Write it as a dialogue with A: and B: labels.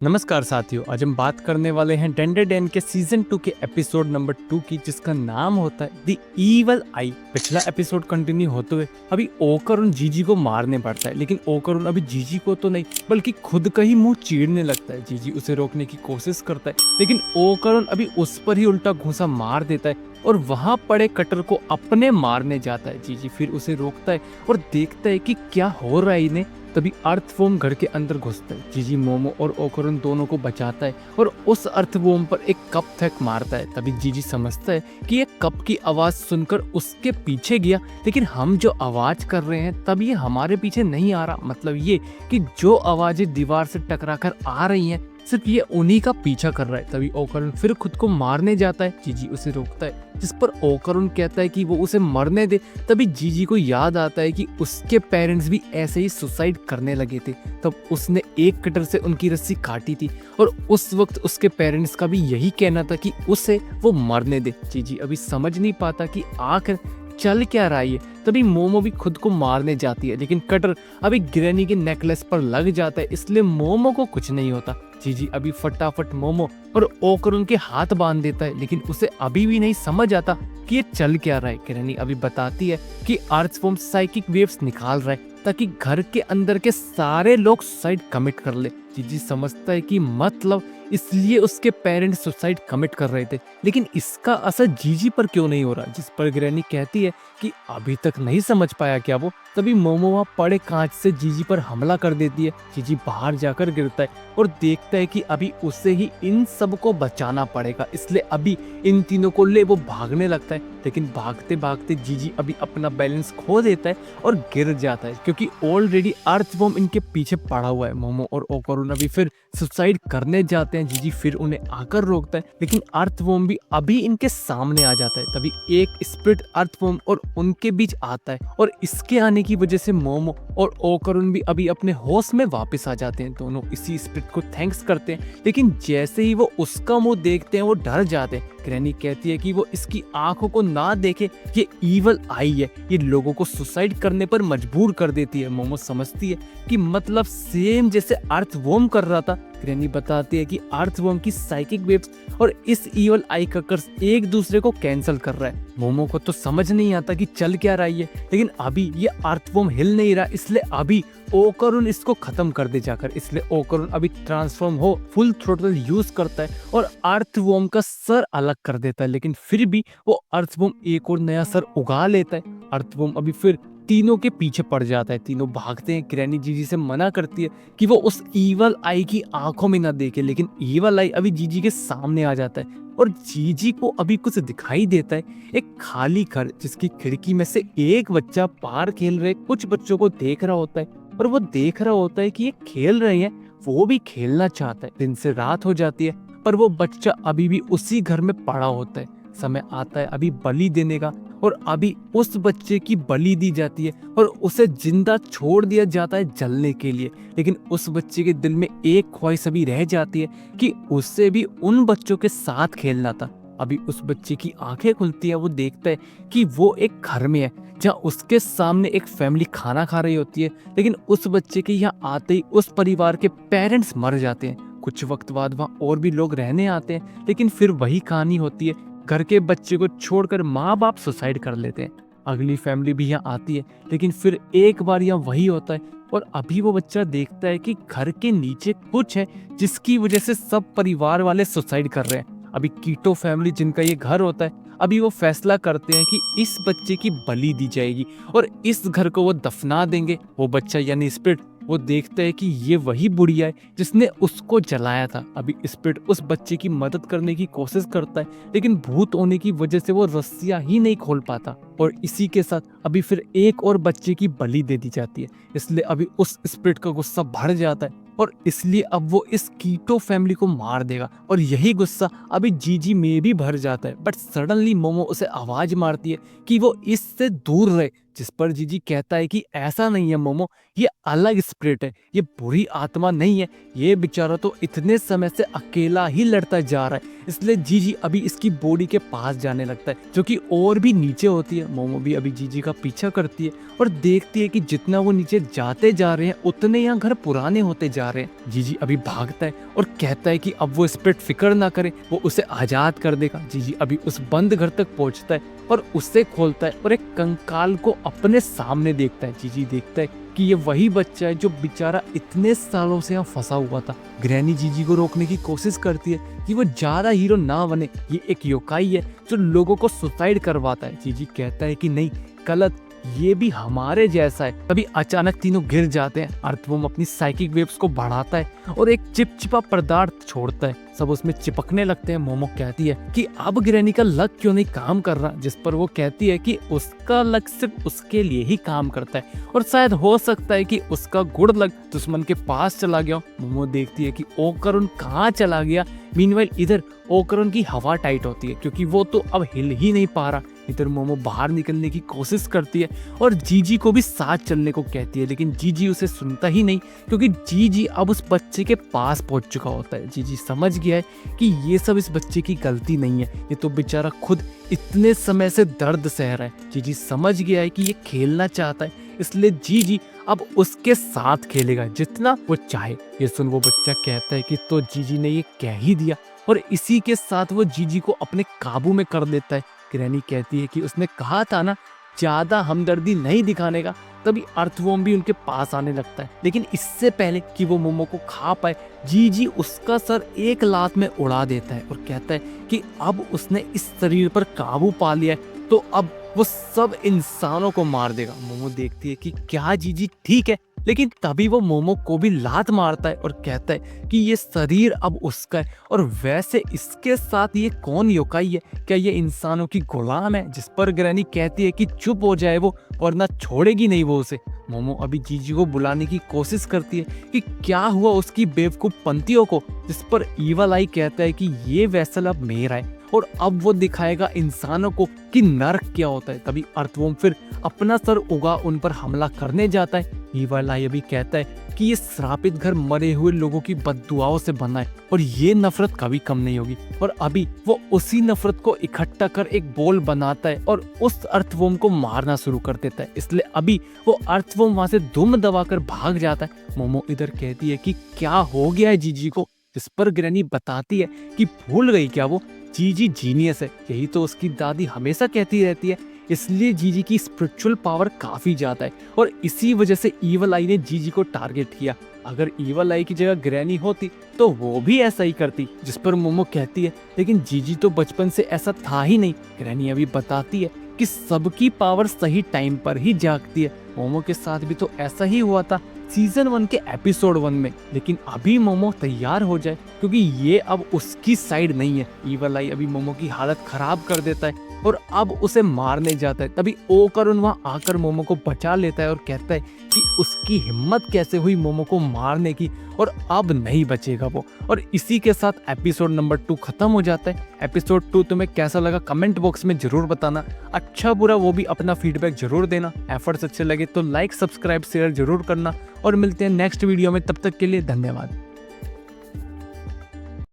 A: नमस्कार साथियों, आज हम बात करने वाले हैं डेंडर डैन के सीजन 2 के एपिसोड नंबर 2 की, जिसका नाम होता है द ईवल आई। पिछला एपिसोड कंटिन्यू होते हुए अभी ओकरुन जीजी को मारने पड़ता है, लेकिन ओकरुन अभी जीजी को तो नहीं बल्कि खुद का ही मुंह चीरने लगता है। जीजी उसे रोकने की कोशिश करता है, लेकिन ओकरुन अभी उस पर ही उल्टा घूंसा मार देता है और वहां पड़े कटर को अपने मारने जाता है। जीजी फिर उसे रोकता है और देखता है कि क्या हो रहा है इन्हें। तभी अर्थवॉर्म घर के अंदर घुसता है। जीजी मोमो और ओकरुन दोनों को बचाता है और उस अर्थवॉर्म पर एक कप फेंक मारता है। तभी जीजी समझता है कि ये कप की आवाज सुनकर उसके पीछे गया, लेकिन हम जो आवाज कर रहे हैं तब ये हमारे पीछे नहीं आ रहा। मतलब ये कि जो आवाजें दीवार से टकराकर आ रही हैं सिर्फ ये उन्हीं का पीछा कर रहा है। तभी ओकरुन फिर खुद को मारने जाता है। जीजी उसे रोकता है, जिस पर ओकरुन कहता है कि वो उसे मरने दे। तभी जीजी को याद आता है कि उसके पेरेंट्स भी ऐसे ही सुसाइड करने लगे थे। तब उसने एक कटर से उनकी रस्सी काटी थी और उस वक्त उसके पेरेंट्स का भी यही कहना था कि उसे वो मरने दे। जीजी अभी समझ नहीं पाता कि आखिर चल क्या रहा है। तभी मोमो भी खुद को मारने जाती है, लेकिन कटर अभी ग्रैनी के नेकलेस पर लग जाता है, इसलिए मोमो को कुछ नहीं होता। जीजी अभी फटाफट मोमो और ओकरुन के हाथ बांध देता है, लेकिन उसे अभी भी नहीं समझ आता कि ये चल क्या रहा है। ग्रैनी अभी बताती है कि अर्थवॉर्म साइकिक वेव्स निकाल रहा है ताकि घर के अंदर के सारे लोग सुसाइड कमिट कर ले। जीजी समझता है कि मतलब इसलिए उसके पेरेंट्स सुसाइड कमिट कर रहे थे, लेकिन इसका असर जीजी पर क्यों नहीं हो रहा, जिस पर ग्रैनी कहती है कि अभी तक नहीं समझ पाया क्या वो। तभी मोमो वहाँ पड़े कांच से जीजी पर हमला कर देती है। जीजी बाहर जाकर गिरता है और देखता है कि अभी उसे ही इन सबको बचाना पड़ेगा, इसलिए अभी इन तीनों को ले वो भागने लगता है। लेकिन भागते भागते जीजी अभी अपना बैलेंस खो देता है और गिर जाता है, क्योंकि ऑलरेडी अर्थवॉर्म इनके पीछे पड़ा हुआ है। मोमो और ओकरुन अभी फिर सुसाइड करने जाते हैं। जीजी फिर उन्हें आकर रोकता है, लेकिन अर्थवॉर्म भी अभी इनके सामने आ जाता है। तभी एक स्पिरिट अर्थवॉर्म और उनके बीच आता है और इसके आने की वजह से मोमो और ओकरुन भी अभी अपने होश में वापस आ जाते हैं। दोनों इसी स्पिरिट को थैंक्स करते हैं, लेकिन जैसे ही वो उसका मुंह देखते हैं वो डर जाते हैं। ग्रैनी कहती है कि वो इसकी आंखों को ना देखे, ये ईवल आई है, ये लोगों को सुसाइड करने पर मजबूर कर देती है। मोमो समझती है कि मतलब सेम जैसे अर्थवॉर्म कर रहा था। ग्रैनी बताती है कि अर्थवॉर्म की साइकिक वेव्स और इस ईवल आई का कर्स एक दूसरे को कैंसिल कर रहा है। मोमो को तो समझ नहीं आता कि चल क्या रहा है, लेकिन अभी ये अर्थवॉर्म हिल नहीं रहा, इसलिए अभी ओकरुन इसको खत्म कर दे जाकर। इसलिए ओकरुन अभी ट्रांसफॉर्म हो फुल थ्रोटल यूज करता है और अर्थवॉर्म का सर अलग कर देता है, लेकिन फिर भी वो अर्थवॉर्म एक और नया सर उगा लेता है। अर्थवॉर्म अभी फिर तीनों के पीछे पड़ जाता है। तीनों भागते हैं। ग्रैनी जीजी से मना करती है कि वो उस ईवल आई की आंखों में ना देखे, लेकिन ईवल आई अभी जीजी के सामने आ जाता है और जीजी को अभी कुछ दिखाई देता है, एक खाली घर जिसकी खिड़की में से एक बच्चा बाहर खेल रहे कुछ बच्चों को देख रहा होता है और वो देख रहा होता है कि ये खेल रहे हैं, वो भी खेलना चाहता है। दिन से रात हो जाती है पर वो बच्चा अभी भी उसी घर में पड़ा होता है। समय आता है अभी बलि देने का और अभी उस बच्चे की बलि दी जाती है और उसे जिंदा छोड़ दिया जाता है जलने के लिए। लेकिन उस बच्चे के दिल में एक ख्वाहिश अभी रह जाती है कि उससे भी उन बच्चों के साथ खेलना था। अभी उस बच्चे की आंखें खुलती है, वो देखता है कि वो एक घर में है जहाँ उसके सामने एक फैमिली खाना खा रही होती है, लेकिन उस बच्चे के यहाँ आते ही उस परिवार के पेरेंट्स मर जाते हैं। कुछ वक्त बाद वहाँ और भी लोग रहने आते हैं, लेकिन फिर वही कहानी होती है, घर के बच्चे को छोड़कर माँ बाप सुसाइड कर लेते हैं। अगली फैमिली भी यहाँ आती है, लेकिन फिर एक बार यहाँ वही होता है और अभी वो बच्चा देखता है कि घर के नीचे कुछ है जिसकी वजह से सब परिवार वाले सुसाइड कर रहे हैं। अभी कीटो फैमिली जिनका ये घर होता है, अभी वो फैसला करते हैं कि इस बच्चे की बलि दी जाएगी और इस घर को वो दफना देंगे। वो बच्चा यानी स्पिरिट वो देखता है कि ये वही बुढ़िया है जिसने उसको जलाया था। अभी स्पिरिट उस बच्चे की मदद करने की कोशिश करता है, लेकिन भूत होने की वजह से वो रस्सियां ही नहीं खोल पाता और इसी के साथ अभी फिर एक और बच्चे की बलि दे दी जाती है। इसलिए अभी उस स्पिरिट का गुस्सा बढ़ जाता है और इसलिए अब वो इस कीटो फैमिली को मार देगा और यही गुस्सा अभी जीजी में भी भर जाता है। बट सडनली मोमो उसे आवाज मारती है कि वो इससे दूर रहे, जिस पर जीजी कहता है कि ऐसा नहीं है मोमो, ये अलग स्पिरिट है, ये बुरी आत्मा नहीं है, ये बेचारा तो इतने समय से अकेला ही लड़ता जा रहा है। इसलिए जीजी अभी इसकी बॉडी के पास जाने लगता है, जो कि और भी नीचे होती है। मोमो भी अभी जीजी का पीछा करती है और देखती है कि जितना वो नीचे जाते जा रहे हैं उतने यहाँ घर पुराने होते जा रहे हैं। जीजी अभी भागता है और कहता है कि अब वो स्पिरिट फिक्र ना करे, वो उसे आजाद कर देगा। जीजी अभी उस बंद घर तक पहुंचता है और उसे खोलता है और एक कंकाल को अपने सामने देखता है। जीजी देखता है कि ये वही बच्चा है जो बेचारा इतने सालों से यहाँ फंसा हुआ था। ग्रैनी जीजी को रोकने की कोशिश करती है कि वो ज्यादा हीरो ना बने, ये एक योकाई है जो लोगों को सुसाइड करवाता है। जीजी कहता है कि नहीं, गलत, ये भी हमारे जैसा है। तभी अचानक तीनों गिर जाते हैं। अर्थवॉर्म अपनी साइकिक वेव्स को बढ़ाता है और एक चिपचिपा पदार्थ छोड़ता है, सब उसमें चिपकने लगते हैं। मोमो कहती है कि अब ग्रैनी का लक क्यों नहीं काम कर रहा, जिस पर वो कहती है कि उसका लक सिर्फ उसके लिए ही काम करता है और शायद हो सकता है कि उसका गुड लक दुश्मन के पास चला गया। मोमो देखती है कि ओकरुन कहाँ चला गया। मीनवाइल इधर ओकरुन की हवा टाइट होती है क्योंकि वो तो अब हिल ही नहीं पा रहा। इधर मोमो बाहर निकलने की कोशिश करती है और जीजी को भी साथ चलने को कहती है, लेकिन जीजी उसे सुनता ही नहीं क्योंकि जीजी अब उस बच्चे के पास पहुंच चुका होता है। जीजी समझ गया है कि ये सब इस बच्चे की गलती नहीं है, ये तो बेचारा खुद इतने समय से दर्द सह रहा है। जीजी समझ गया है कि ये खेलना चाहता है, इसलिए जीजी अब उसके साथ खेलेगा जितना वो चाहे। ये सुन वो बच्चा कहता है कि तो जीजी ने ये कह ही दिया और इसी के साथ वो जीजी को अपने काबू में कर लेता है। ग्रैनी कहती है कि उसने कहा था ना ज्यादा हमदर्दी नहीं दिखाने का। तभी अर्थवॉर्म भी उनके पास आने लगता है, लेकिन इससे पहले कि वो मोमो को खा पाए जीजी उसका सर एक लात में उड़ा देता है और कहता है कि अब उसने इस शरीर पर काबू पा लिया है तो अब वो सब इंसानों को मार देगा। मोमो देखती है कि क्या जीजी ठीक है, लेकिन तभी वो मोमो को भी लात मारता है और कहता है कि ये शरीर अब उसका है। और वैसे इसके साथ ये कौन योकाई है, क्या ये इंसानों की गुलाम है? जिस पर ग्रैनी कहती है कि चुप हो जाए वो, वरना छोड़ेगी नहीं वो उसे। मोमो अभी जीजी को बुलाने की कोशिश करती है कि क्या हुआ उसकी बेवकूफ पंथियों को, जिस पर ईवल आई कहता है कि ये वैसल अब मेरा है और अब वो दिखाएगा इंसानों को कि नर्क क्या होता है। तभी अर्थवॉर्म फिर अपना सर उगा उन पर हमला करने जाता है। ईवल आई अभी कहता है कि ये श्रापित घर मरे हुए लोगों की बद्दुआओं से बना है और ये नफरत कभी कम नहीं होगी। और अभी वो उसी नफरत को इकट्ठा कर एक बॉल बनाता है और उस अर्थवॉर्म को मारना शुरू कर देता है। इसलिए अभी वो अर्थवॉर्म वहां से दुम दबाकर भाग जाता है। मोमो इधर कहती है कि क्या हो गया है जीजी को, जिस पर ग्रैनी बताती है कि भूल गई क्या वो, जीजी जीनियस है, यही तो उसकी दादी हमेशा कहती रहती है। इसलिए जीजी की स्पिरिचुअल पावर काफी ज्यादा है और इसी वजह से ईवल आई ने जीजी को टारगेट किया। अगर ईवल आई की जगह ग्रैनी होती तो वो भी ऐसा ही करती, जिस पर मोमो कहती है लेकिन जीजी तो बचपन से ऐसा था ही नहीं। ग्रैनी अभी बताती है कि सबकी पावर सही टाइम पर ही जागती है। मोमो के साथ भी तो ऐसा ही हुआ था सीजन 1 के एपिसोड 1 में, लेकिन अभी मोमो तैयार हो जाए क्योंकि ये अब उसकी साइड नहीं है। ईवल आई अभी मोमो की हालत खराब कर देता है और अब उसे मारने जाता है। तभी ओकरुन वहां आकर मोमो को बचा लेता है और कहता है कि उसकी हिम्मत कैसे हुई मोमो को मारने की और अब नहीं बचेगा वो। और इसी के साथ एपिसोड नंबर 2 खत्म हो जाता है। एपिसोड 2 तुम्हें कैसा लगा कमेंट बॉक्स में जरूर बताना, अच्छा बुरा वो भी अपना फीडबैक जरूर देना। एफर्ट्स अच्छे लगे तो लाइक सब्सक्राइब शेयर जरूर करना और मिलते हैं नेक्स्ट वीडियो में, तब तक के लिए धन्यवाद।